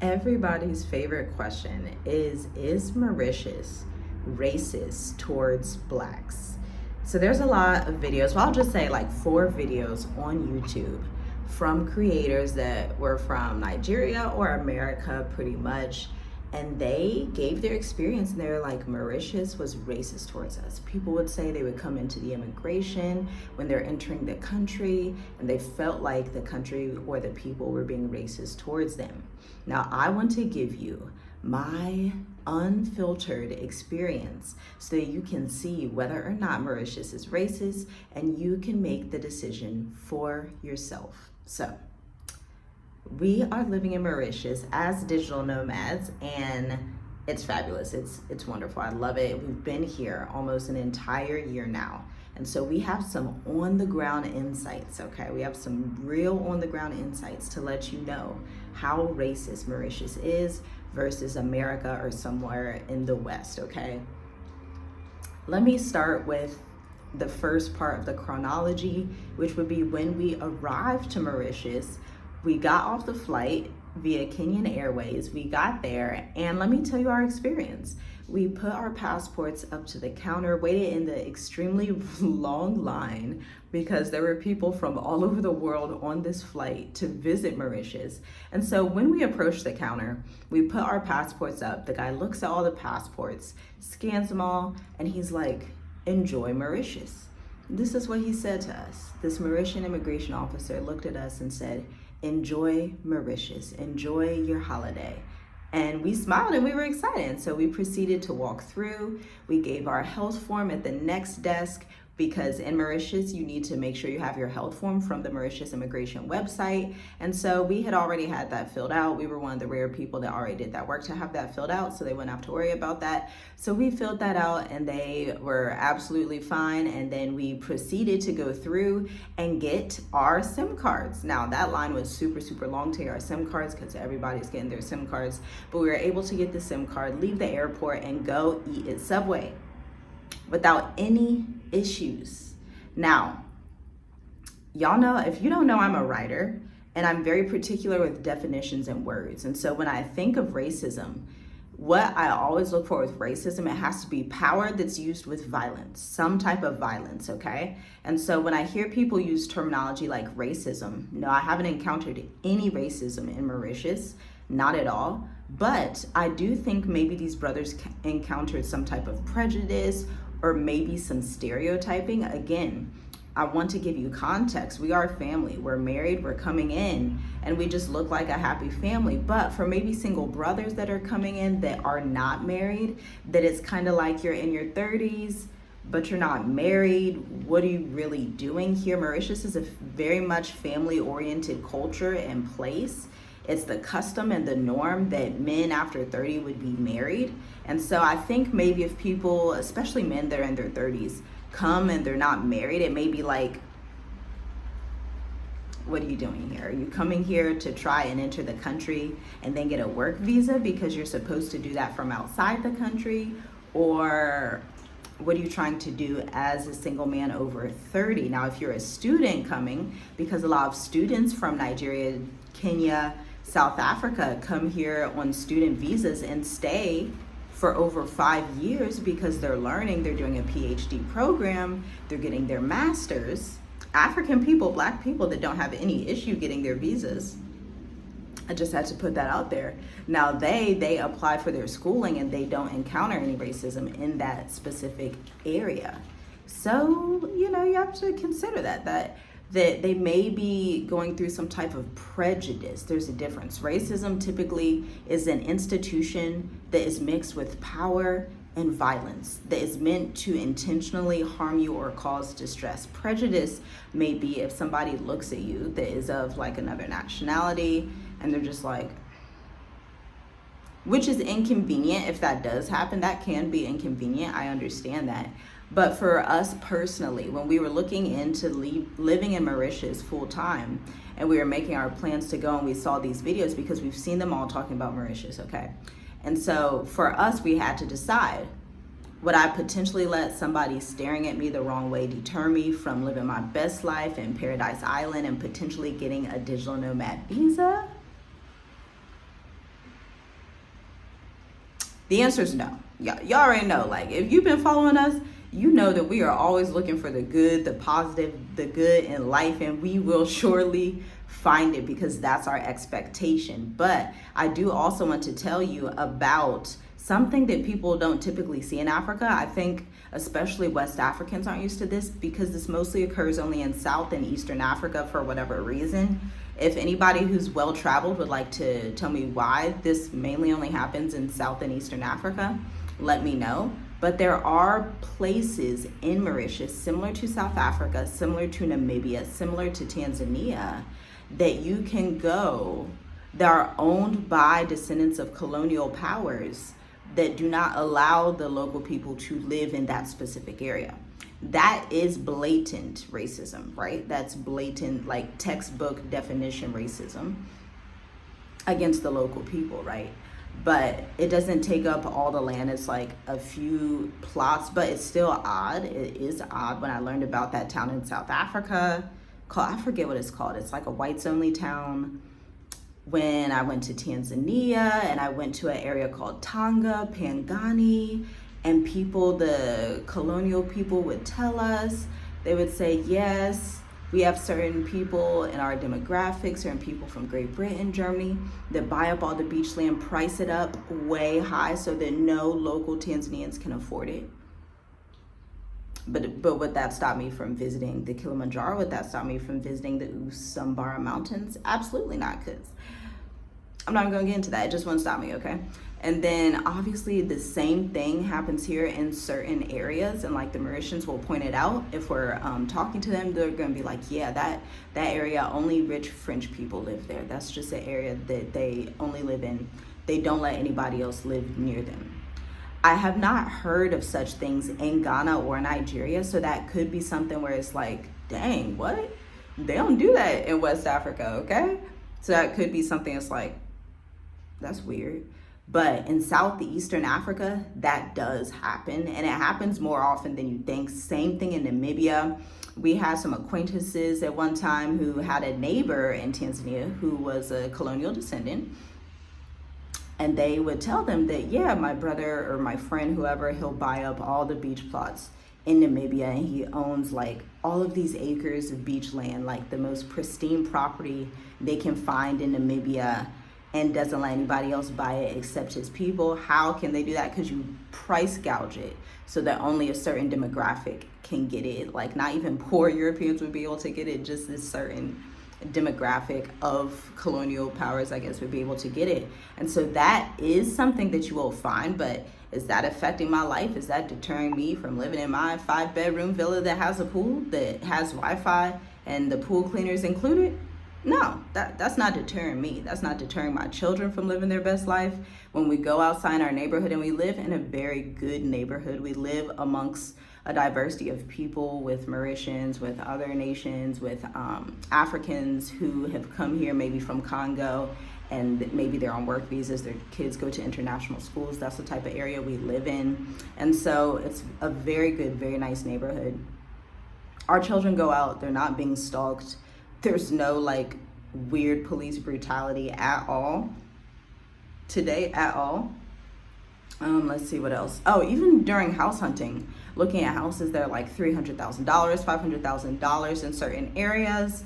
Everybody's favorite question is Mauritius racist towards blacks? So there's a lot of videos, well, I'll just say like 4 videos on YouTube from creators that were from Nigeria or America pretty much, and they gave their experience and they're like, Mauritius was racist towards us. People would say they would come into the immigration when they're entering the country and they felt like the country or the people were being racist towards them. Now, I want to give you my unfiltered experience so that you can see whether or not Mauritius is racist and you can make the decision for yourself. So, we are living in Mauritius as digital nomads, and it's fabulous. It's wonderful. I love it. We've been here almost an entire year now. And so we have some on the ground insights, okay? We have some real on the ground insights to let you know how racist Mauritius is versus America or somewhere in the West, okay? Let me start with the first part of the chronology, which would be when we arrived to Mauritius. We got off the flight via Kenyan Airways. We got there, and let me tell you our experience. We put our passports up to the counter, waited in the extremely long line because there were people from all over the world on this flight to visit Mauritius. And so when we approached the counter, we put our passports up. The guy looks at all the passports, scans them all, and he's like, enjoy Mauritius. This is what he said to us. This Mauritian immigration officer looked at us and said, enjoy Mauritius, enjoy your holiday. And we smiled and we were excited. So we proceeded to walk through. We gave our health form at the next desk because in Mauritius, you need to make sure you have your health form from the Mauritius immigration website. And so we had already had that filled out. We were one of the rare people that already did that work to have that filled out, so they wouldn't have to worry about that. So we filled that out and they were absolutely fine. And then we proceeded to go through and get our SIM cards. Now that line was super, super long to get our SIM cards because everybody's getting their SIM cards, but we were able to get the SIM card, leave the airport and go eat at Subway without any issues. Now, y'all know, if you don't know, I'm a writer and I'm very particular with definitions and words. And so when I think of racism, what I always look for with racism, it has to be power that's used with violence, some type of violence, okay? And so when I hear people use terminology like racism, no, I haven't encountered any racism in Mauritius, not at all. But I do think maybe these brothers encountered some type of prejudice or maybe some stereotyping. Again, I want to give you context. We are family. We're married. We're coming in and we just look like a happy family. But for maybe single brothers that are coming in that are not married, that it's kind of like you're in your 30s, but you're not married. What are you really doing here? Mauritius is a very much family-oriented culture and place. It's the custom and the norm that men after 30 would be married. And so I think maybe if people, especially men that are in their 30s, come and they're not married, it may be like, what are you doing here? Are you coming here to try and enter the country and then get a work visa because you're supposed to do that from outside the country? Or what are you trying to do as a single man over 30? Now, if you're a student coming, because a lot of students from Nigeria, Kenya, South Africa come here on student visas and stay for over 5 years because they're learning, they're doing a PhD program, they're getting their masters. African people, black people that don't have any issue getting their visas. I just had to put that out there. Now they apply for their schooling and they don't encounter any racism in that specific area. So, you know, you have to consider that they may be going through some type of prejudice. There's a difference. Racism typically is an institution that is mixed with power and violence that is meant to intentionally harm you or cause distress. Prejudice may be if somebody looks at you that is of like another nationality and they're just like, which is inconvenient if that does happen. That can be inconvenient. I understand that. But for us personally, when we were looking into living in Mauritius full time and we were making our plans to go and we saw these videos because we've seen them all talking about Mauritius, okay? And so for us, we had to decide, would I potentially let somebody staring at me the wrong way deter me from living my best life in Paradise Island and potentially getting a digital nomad visa? The answer is no. Y'all already know. Like, if you've been following us, you know that we are always looking for the good, the positive, the good in life, and we will surely find it because that's our expectation. But I do also want to tell you about something that people don't typically see in Africa. I think especially West Africans aren't used to this because this mostly occurs only in South and Eastern Africa for whatever reason. If anybody who's well-traveled would like to tell me why this mainly only happens in South and Eastern Africa, let me know. But there are places in Mauritius, similar to South Africa, similar to Namibia, similar to Tanzania, that you can go that are owned by descendants of colonial powers that do not allow the local people to live in that specific area. That is blatant racism, right? That's blatant, like textbook definition racism against the local people, right? But it doesn't take up all the land. It's like a few plots, but it's still odd. It is odd. When I learned about that town in South Africa, I forget what it's called. It's like a whites only town. When I went to Tanzania and I went to an area called Tanga, Pangani, and the colonial people would tell us, they would say, yes, we have certain people in our demographics, certain people from Great Britain, Germany, that buy up all the beach land, price it up way high so that no local Tanzanians can afford it. But would that stop me from visiting the Kilimanjaro? Would that stop me from visiting the Usambara Mountains? Absolutely not, because I'm not going to get into that. It just won't stop me, okay? And then obviously the same thing happens here in certain areas, and like the Mauritians will point it out. If we're talking to them, they're going to be like, yeah, that area, only rich French people live there. That's just an area that they only live in. They don't let anybody else live near them. I have not heard of such things in Ghana or Nigeria, so that could be something where it's like, dang, what? They don't do that in West Africa, okay? So that could be something that's like, that's weird. But in Southeastern Africa, that does happen, and it happens more often than you think. Same thing in Namibia. We had some acquaintances at one time who had a neighbor in Tanzania who was a colonial descendant, and they would tell them that, yeah, my brother or my friend, whoever, he'll buy up all the beach plots in Namibia, and he owns like all of these acres of beach land, like the most pristine property they can find in Namibia, and doesn't let anybody else buy it except his people. How can they do that? Because you price gouge it so that only a certain demographic can get it. Like, not even poor Europeans would be able to get it, just this certain demographic of colonial powers, I guess, would be able to get it. And so that is something that you will find, but is that affecting my life? Is that deterring me from living in my 5-bedroom villa that has a pool, that has Wi-Fi, and the pool cleaners included? No, that's not deterring me. That's not deterring my children from living their best life. When we go outside our neighborhood, and we live in a very good neighborhood, we live amongst a diversity of people, with Mauritians, with other nations, with Africans who have come here maybe from Congo, and maybe they're on work visas, their kids go to international schools. That's the type of area we live in. And so it's a very good, very nice neighborhood. Our children go out, they're not being stalked. There's no like weird police brutality at all today, at all. Let's see what else. Oh, even during house hunting, looking at houses that are like $300,000, $500,000 in certain areas,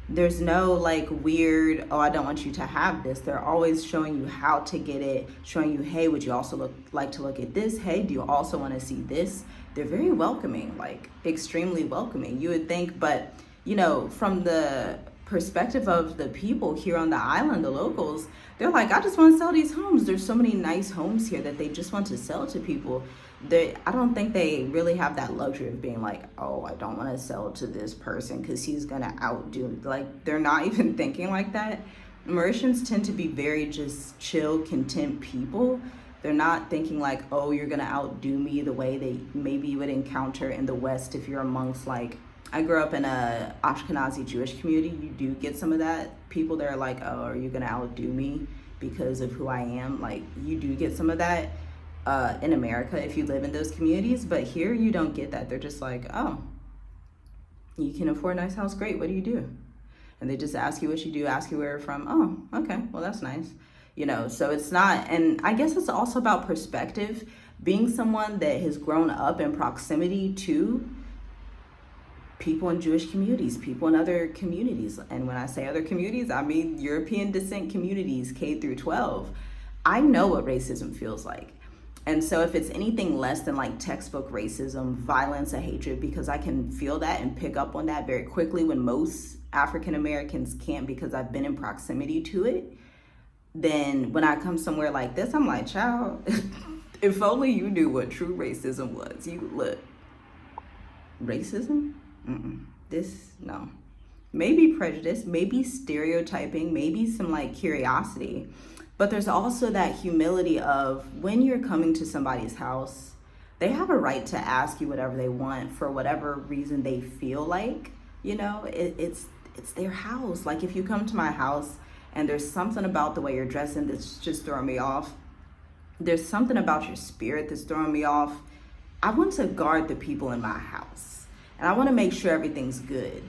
there's no like weird, oh, I don't want you to have this. They're always showing you how to get it, showing you, hey, would you also like to look at this? Hey, do you also want to see this? They're very welcoming, like extremely welcoming, you would think. But you know, from the perspective of the people here on the island, the locals, they're like, I just want to sell these homes. There's so many nice homes here that they just want to sell to people. I don't think they really have that luxury of being like, oh, I don't want to sell to this person because he's going to outdo. Like, they're not even thinking like that. Mauritians tend to be very just chill, content people. They're not thinking like, oh, you're going to outdo me the way they maybe you would encounter in the West if you're amongst like, I grew up in a Ashkenazi Jewish community. You do get some of that. People that are like, oh, are you gonna outdo me because of who I am? Like, you do get some of that in America if you live in those communities. But here you don't get that. They're just like, oh, you can afford a nice house, great, what do you do? And they just ask you what you do, ask you where you're from. Oh, okay, well, that's nice. So it's not, and I guess it's also about perspective. Being someone that has grown up in proximity to people in Jewish communities, people in other communities. And when I say other communities, I mean European descent communities, K through 12. I know what racism feels like. And so if it's anything less than like textbook racism, violence, and hatred, because I can feel that and pick up on that very quickly when most African Americans can't, because I've been in proximity to it, then when I come somewhere like this, I'm like, child, if only you knew what true racism was. You look, racism? No. Maybe prejudice, maybe stereotyping, maybe some like curiosity. But there's also that humility of when you're coming to somebody's house, they have a right to ask you whatever they want for whatever reason they feel like. It's their house. Like if you come to my house and there's something about the way you're dressing that's just throwing me off, there's something about your spirit that's throwing me off, I want to guard the people in my house. And I want to make sure everything's good.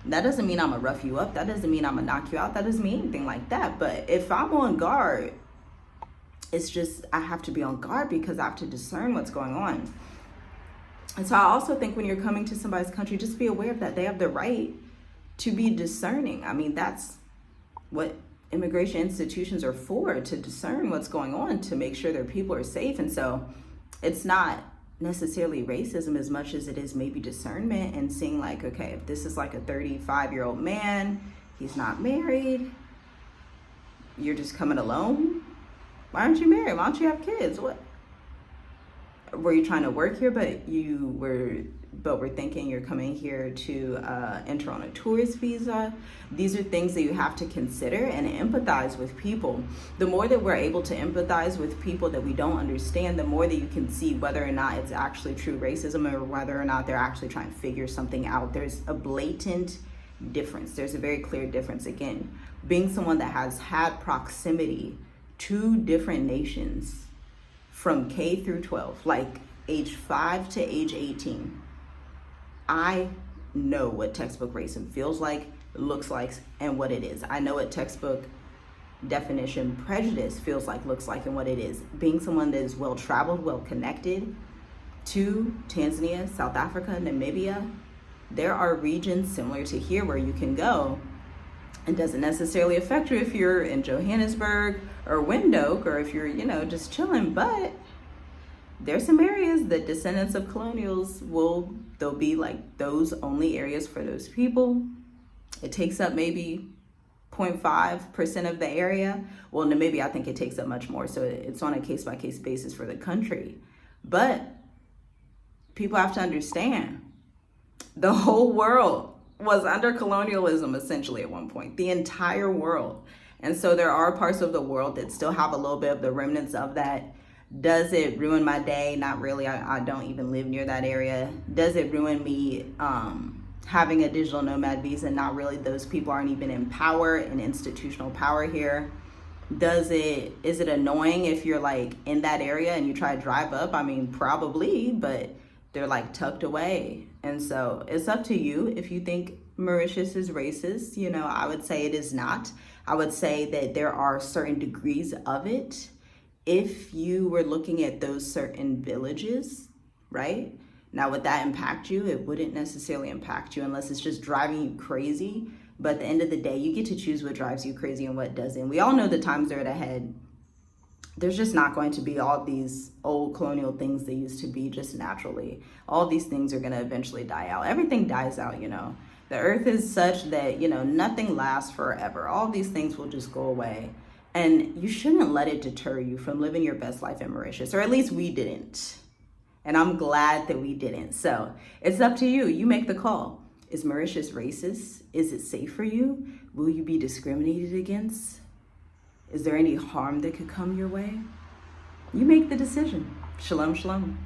That doesn't mean I'm gonna rough you up. That doesn't mean I'm gonna knock you out. That doesn't mean anything like that. But if I'm on guard, it's just, I have to be on guard because I have to discern what's going on. And so I also think when you're coming to somebody's country, just be aware of that. They have the right to be discerning. I mean, that's what immigration institutions are for, to discern what's going on, to make sure their people are safe. And so it's not necessarily racism as much as it is maybe discernment and seeing like, okay, if this is like a 35-year-old man, he's not married, you're just coming alone, why aren't you married? Why don't you have kids? What were you trying to work here, but we're thinking you're coming here to enter on a tourist visa? These are things that you have to consider and empathize with people. The more that we're able to empathize with people that we don't understand, the more that you can see whether or not it's actually true racism or whether or not they're actually trying to figure something out. There's a blatant difference. There's a very clear difference. Again, being someone that has had proximity to different nations from K through 12, like age 5 to age 18, I know what textbook racism feels like, looks like, and what it is. I know what textbook definition prejudice feels like, looks like, and what it is. Being someone that is well-traveled, well-connected to Tanzania, South Africa, Namibia, there are regions similar to here where you can go. It doesn't necessarily affect you if you're in Johannesburg or Windhoek, or if you're, just chilling, but there's some areas that descendants of colonials they'll be like those only areas for those people. It takes up maybe 0.5% of the area. Well, Namibia, I think it takes up much more. So it's on a case-by-case basis for the country. But people have to understand, the whole world was under colonialism essentially at one point, the entire world. And so there are parts of the world that still have a little bit of the remnants of that. Does it ruin my day? Not really. I don't even live near that area. Does it ruin me having a digital nomad visa? Not really. Those people aren't even in power, in institutional power here. Is it annoying if you're like in that area and you try to drive up? I mean, probably, but they're like tucked away. And so it's up to you if you think Mauritius is racist. I would say it is not. I would say that there are certain degrees of it. If you were looking at those certain villages, right? Now, would that impact you? It wouldn't necessarily impact you unless it's just driving you crazy. But at the end of the day, you get to choose what drives you crazy and what doesn't. We all know the times are ahead. There's just not going to be all these old colonial things that used to be just naturally. All these things are going to eventually die out. Everything dies out, The earth is such that, nothing lasts forever. All these things will just go away. And you shouldn't let it deter you from living your best life in Mauritius, or at least we didn't. And I'm glad that we didn't. So it's up to you. You make the call. Is Mauritius racist? Is it safe for you? Will you be discriminated against? Is there any harm that could come your way? You make the decision. Shalom, shalom.